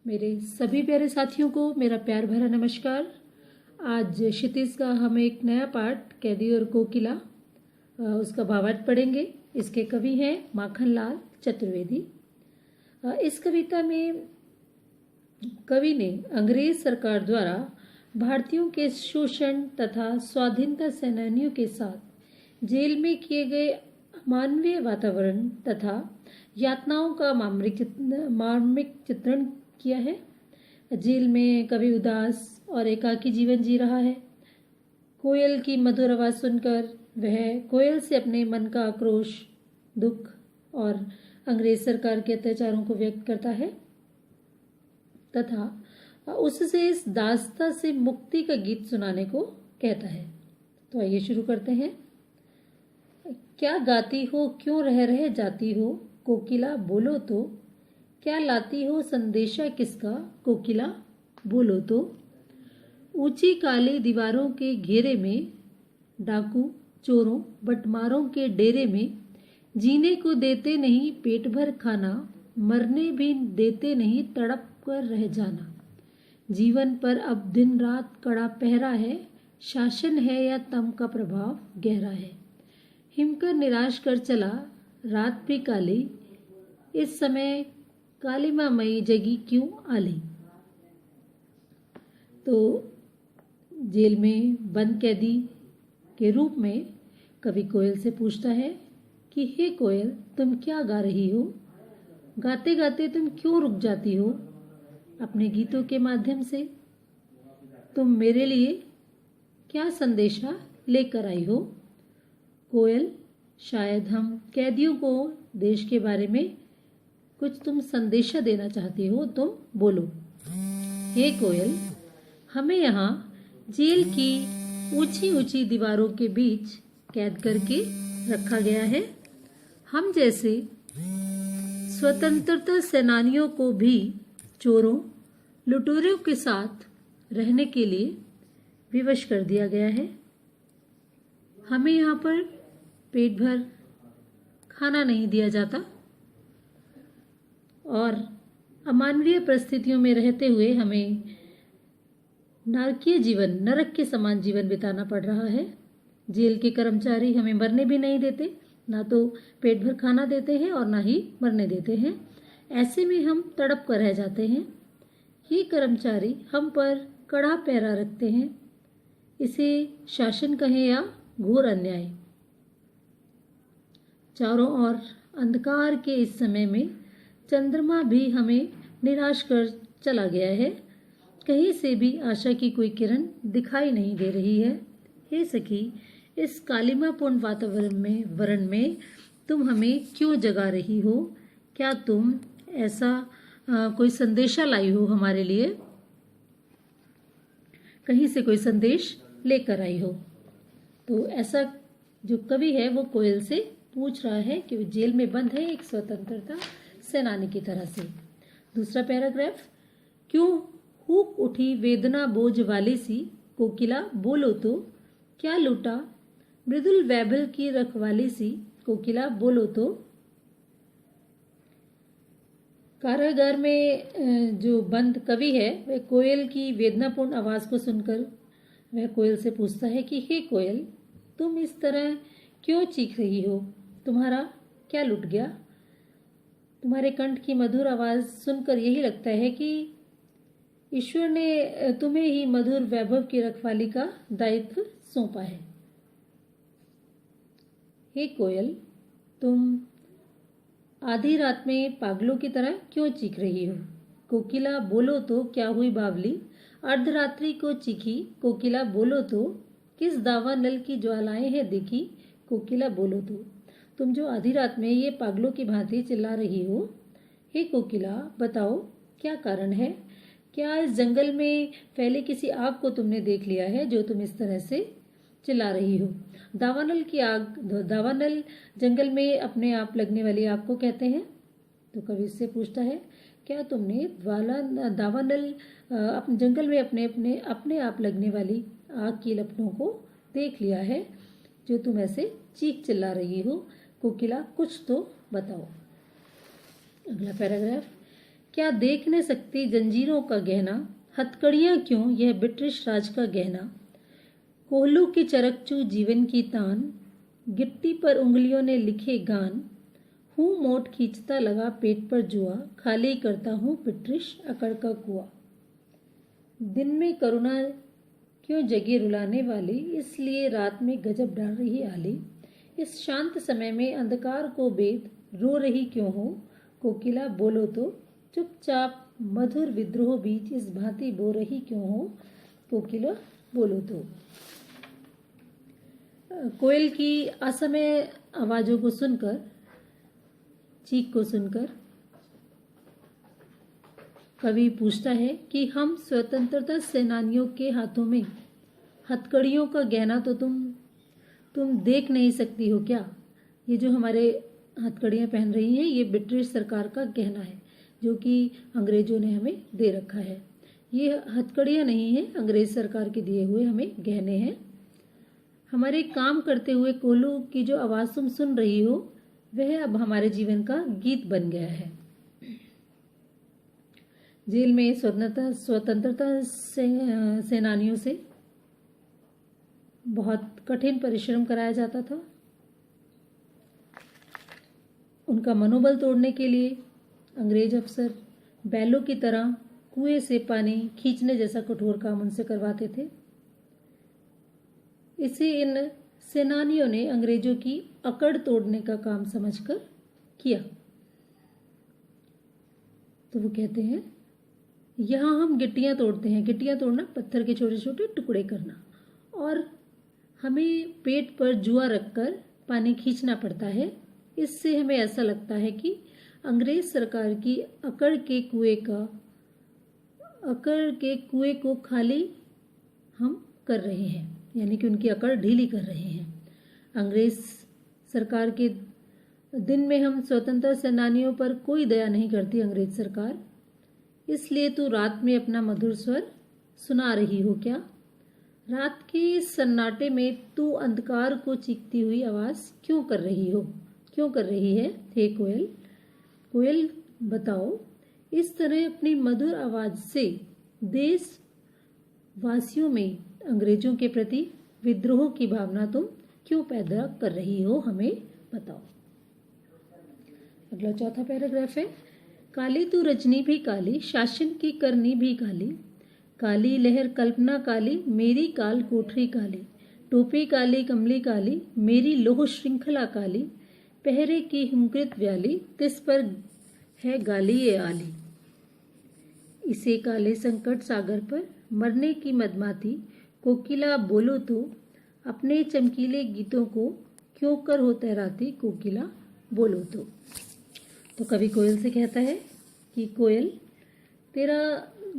मेरे सभी प्यारे साथियों को मेरा प्यार भरा नमस्कार। आज क्षितिज का हम एक नया पाठ कैदी और कोकिला उसका भावार्थ पढ़ेंगे। इसके कवि हैं माखनलाल चतुर्वेदी। इस कविता में कवि ने अंग्रेज सरकार द्वारा भारतीयों के शोषण तथा स्वाधीनता सेनानियों के साथ जेल में किए गए मानवीय वातावरण तथा यातनाओं का मार्मिक चित्रण किया है। जेल में कवि उदास और एकाकी जीवन जी रहा है। कोयल की मधुर आवाज सुनकर वह कोयल से अपने मन का आक्रोश, दुख और अंग्रेज सरकार के अत्याचारों को व्यक्त करता है तथा उससे इस दास्ता से मुक्ति का गीत सुनाने को कहता है। तो आइए शुरू करते हैं। क्या गाती हो, क्यों रह रह जाती हो, कोकिला बोलो तो। क्या लाती हो संदेशा किसका, कोकिला बोलो तो। ऊंची काली दीवारों के घेरे में, डाकू चोरों बटमारों के डेरे में, जीने को देते नहीं पेट भर खाना, मरने भी देते नहीं तड़प कर रह जाना। जीवन पर अब दिन रात कड़ा पहरा है, शासन है या तम का प्रभाव गहरा है। हिमकर निराश कर चला रात भी काली, इस समय कालिमा मई जगी क्यों आली। तो जेल में बंद कैदी के रूप में कवि कोयल से पूछता है कि हे कोयल, तुम क्या गा रही हो, गाते गाते तुम क्यों रुक जाती हो अपने गीतों के माध्यम से। तुम मेरे लिए क्या संदेशा लेकर आई हो। कोयल, शायद हम कैदियों को देश के बारे में कुछ तुम संदेशा देना चाहती हो, तुम बोलो। हे कोयल, हमें यहाँ जेल की ऊंची ऊंची दीवारों के बीच कैद करके रखा गया है। हम जैसे स्वतंत्रता सेनानियों को भी चोरों लुटेरों के साथ रहने के लिए विवश कर दिया गया है। हमें यहाँ पर पेट भर खाना नहीं दिया जाता और अमानवीय परिस्थितियों में रहते हुए हमें नारकीय जीवन, नरक के समान जीवन बिताना पड़ रहा है। जेल के कर्मचारी हमें मरने भी नहीं देते, ना तो पेट भर खाना देते हैं और ना ही मरने देते हैं। ऐसे में हम तड़प कर रह जाते हैं। ये कर्मचारी हम पर कड़ा पहरा रखते हैं। इसे शासन कहें या घोर अन्याय। चारों ओर अंधकार के इस समय में चंद्रमा भी हमें निराश कर चला गया है। कहीं से भी आशा की कोई किरण दिखाई नहीं दे रही है। हे सखी, इस कालिमापूर्ण वरण में तुम हमें क्यों जगा रही हो। क्या तुम ऐसा कोई संदेशा लाई हो हमारे लिए, कहीं से कोई संदेश लेकर आई हो। तो ऐसा जो कवि है वो कोयल से पूछ रहा है कि वो जेल में बंद है एक स्वतंत्रता सेनानी की तरह से। दूसरा पैराग्राफ, क्यों हुक उठी वेदना बोझ वाली सी, कोकिला बोलो तो। क्या लूटा मृदुल वैभल की रखवाली सी, कोकिला बोलो तो। कारागार में जो बंद कवि है वह कोयल की वेदनापूर्ण आवाज को सुनकर वह कोयल से पूछता है कि हे कोयल, तुम इस तरह क्यों चीख रही हो, तुम्हारा क्या लुट गया। तुम्हारे कंठ की मधुर आवाज सुनकर यही लगता है कि ईश्वर ने तुम्हें ही मधुर वैभव की रखवाली का दायित्व सौंपा है। हे कोयल, तुम आधी रात में पागलों की तरह क्यों चीख रही हो, कोकिला बोलो तो। क्या हुई बावली अर्धरात्रि को चीखी, कोकिला बोलो तो। किस दावा नल की ज्वालाएं हैं देखी, कोकिला बोलो तो। तुम जो आधी रात में ये पागलों की भांति चिल्ला रही हो, हे कोकिला बताओ क्या कारण है। क्या इस जंगल में फैले किसी आग को तुमने देख लिया है जो तुम इस तरह से चिल्ला रही हो। दावानल की आग, दावानल जंगल में अपने आप लगने वाली आग को कहते हैं। तो कवि इससे पूछता है, क्या तुमने दावानल अपने जंगल में अपने आप लगने वाली आग की लपटों को देख लिया है जो तुम ऐसे चीख चिल्ला रही हो, कोकिला कुछ तो बताओ। अगला पैराग्राफ, क्या देख न सकती जंजीरों का गहना, हथकड़ियां क्यों यह ब्रिटिश राज का गहना। कोहलू की चरकचू जीवन की तान, गिट्टी पर उंगलियों ने लिखे गान। हूँ मोट खींचता लगा पेट पर जुआ, खाली करता हूँ ब्रिटिश अकड़ का कुआं। दिन में करुणा क्यों जगी रुलाने वाली, इसलिए रात में गजब डाल रही आली। इस शांत समय में अंधकार को बेद रो रही क्यों हो, कोकिला बोलो तो। चुपचाप मधुर विद्रोह बीच इस भांति बो रही क्यों हो, कोकिला बोलो तो। कोयल की असमय आवाजों को सुनकर, चीख को सुनकर कवि पूछता है कि हम स्वतंत्रता सेनानियों के हाथों में हथकड़ियों का गहना तो तुम देख नहीं सकती हो क्या। ये जो हमारे हथकड़ियां पहन रही हैं, ये ब्रिटिश सरकार का गहना है जो कि अंग्रेजों ने हमें दे रखा है। ये हथकड़ियां नहीं है, अंग्रेज सरकार के दिए हुए हमें गहने हैं। हमारे काम करते हुए कोल्हू की जो आवाज तुम सुन रही हो, वह अब हमारे जीवन का गीत बन गया है। जेल में स्वतंत्रता सेनानियों से बहुत कठिन परिश्रम कराया जाता था। उनका मनोबल तोड़ने के लिए अंग्रेज अफसर बैलों की तरह कुएं से पानी खींचने जैसा कठोर काम उनसे करवाते थे। इसे इन सेनानियों ने अंग्रेजों की अकड़ तोड़ने का काम समझकर किया। तो वो कहते हैं, यहाँ हम गिट्टियां तोड़ते हैं। गिट्टियां तोड़ना, पत्थर के छोटे छोटे टुकड़े करना, और हमें पेट पर जुआ रखकर पानी खींचना पड़ता है। इससे हमें ऐसा लगता है कि अंग्रेज सरकार की अकड़ के कुएं को खाली हम कर रहे हैं, यानी कि उनकी अकड़ ढीली कर रहे हैं। अंग्रेज सरकार के दिन में हम स्वतंत्रता सेनानियों पर कोई दया नहीं करती अंग्रेज सरकार, इसलिए तू रात में अपना मधुर स्वर सुना रही हो क्या। रात के सन्नाटे में तू अंधकार को चीखती हुई आवाज क्यों कर रही है हे कोयल। कोयल बताओ, इस तरह अपनी मधुर आवाज से देश वासियों में अंग्रेजों के प्रति विद्रोह की भावना तुम क्यों पैदा कर रही हो, हमें बताओ। अगला चौथा पैराग्राफ है, काली तू रजनी भी काली, शासन की करनी भी काली। काली लहर कल्पना काली, मेरी काल कोठरी काली। टोपी काली कमली काली, मेरी लोह श्रृंखला काली। पहरे की हिमकृत व्याली, तिस पर है गाली ये आली। इसे काले संकट सागर पर मरने की मदमाती, कोकिला बोलो तो। अपने चमकीले गीतों को क्यों कर हो तैराती, कोकिला बोलो तो कवि कोयल से कहता है कि कोयल, तेरा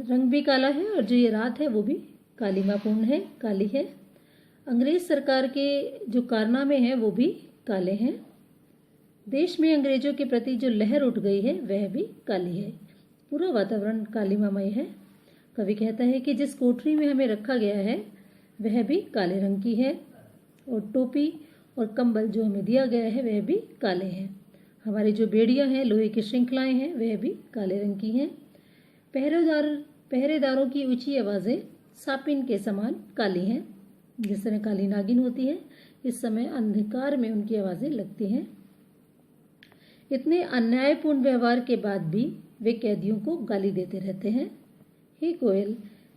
रंग भी काला है और जो ये रात है वो भी कालिमापूर्ण है, काली है। अंग्रेज सरकार के जो कारनामे हैं वो भी काले हैं। देश में अंग्रेजों के प्रति जो लहर उठ गई है वह भी काली है। पूरा वातावरण कालिमामय है। कवि कहता है कि जिस कोठरी में हमें रखा गया है वह भी काले रंग की है, और टोपी और कंबल जो हमें दिया गया है वह भी काले हैं। हमारी जो बेड़ियां हैं, लोहे की श्रृंखलाएं हैं, वह भी काले रंग की हैं। पहरेदारों की ऊंची आवाजें सापिन के समान काली हैं। जिस तरह काली नागिन होती है, इस समय अंधकार में उनकी आवाजें लगती हैं। इतने अन्यायपूर्ण व्यवहार के बाद भी वे कैदियों को गाली देते रहते हैं। हे कोयल,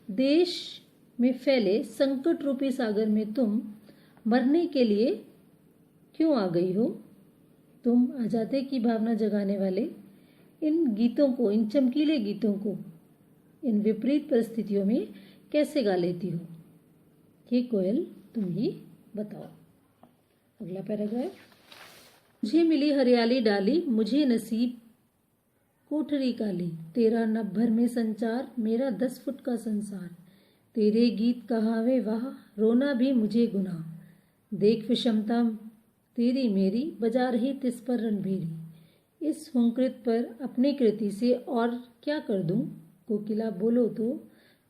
देश में फैले संकट रूपी सागर में तुम मरने के लिए क्यों आ गई हो। तुम आजादी की भावना जगाने वाले इन गीतों को, इन चमकीले गीतों को इन विपरीत परिस्थितियों में कैसे गा लेती हो। हे कोयल, तुम ही बताओ। अगला पैराग्राफ, मुझे मिली हरियाली डाली, मुझे नसीब कोठरी काली। तेरा नभ भर में संचार, मेरा 10 फुट का संसार। तेरे गीत कहावे वाह, रोना भी मुझे गुनाह। देख विषमता तेरी मेरी, बजा रही तिस पर रणभेरी। इस हुंकृत पर अपनी कृति से और क्या कर दूं, कोकिला बोलो तो।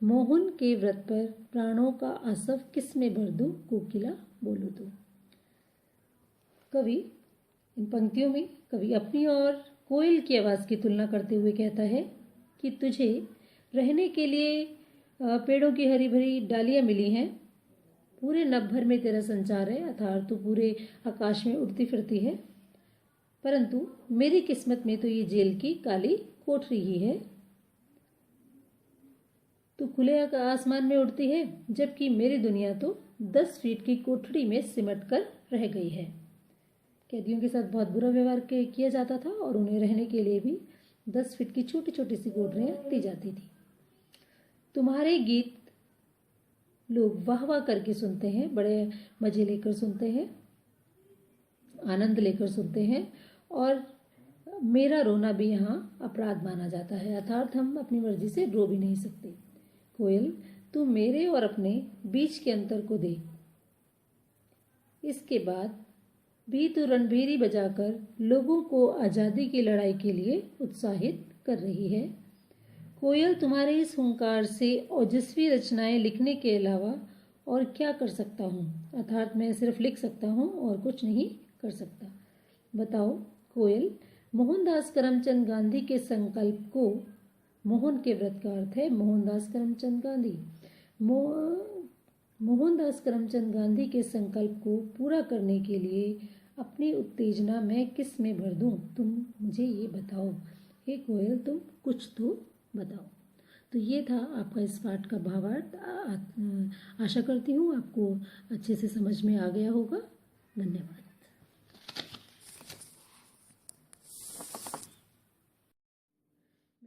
मोहन के व्रत पर प्राणों का आसव किस में भर दूं, कोकिला बोलो तो। कवि इन पंक्तियों में कवि अपनी और कोयल की आवाज की तुलना करते हुए कहता है कि तुझे रहने के लिए पेड़ों की हरी भरी डालियां मिली हैं, पूरे नभ भर में तेरा संचार है, अर्थात तू पूरे आकाश में उड़ती फिरती है, परंतु मेरी किस्मत में तो ये जेल की काली कोठरी ही है। तू खुले आसमान में उड़ती है, जबकि मेरी दुनिया तो 10 फीट की कोठरी में सिमट कर रह गई है। कैदियों के साथ बहुत बुरा व्यवहार किया जाता था और उन्हें रहने के लिए भी 10 फीट की छोटी छोटी सी कोठरियाँ दी जाती थी। तुम्हारे गीत लोग वाह वाह करके सुनते हैं, बड़े मजे लेकर सुनते हैं, आनंद लेकर सुनते हैं, और मेरा रोना भी यहाँ अपराध माना जाता है, अर्थात हम अपनी मर्जी से रो भी नहीं सकते। कोयल, तू मेरे और अपने बीच के अंतर को देख। इसके बाद भी तू रणभेरी बजाकर लोगों को आज़ादी की लड़ाई के लिए उत्साहित कर रही है। कोयल, तुम्हारे इस हुंकार से ओजस्वी रचनाएं लिखने के अलावा और क्या कर सकता हूँ, अर्थात मैं सिर्फ लिख सकता हूँ और कुछ नहीं कर सकता। बताओ कोयल, मोहनदास करमचंद गांधी के संकल्प को, मोहन के व्रत का अर्थ है मोहनदास करमचंद गांधी, मोहनदास करमचंद गांधी के संकल्प को पूरा करने के लिए अपनी उत्तेजना मैं किस में भर दूं, तुम मुझे ये बताओ। हे कोयल, तुम कुछ तो बताओ। तो ये था आपका इस पाठ का भावार्थ। आशा करती हूँ आपको अच्छे से समझ में आ गया होगा। धन्यवाद।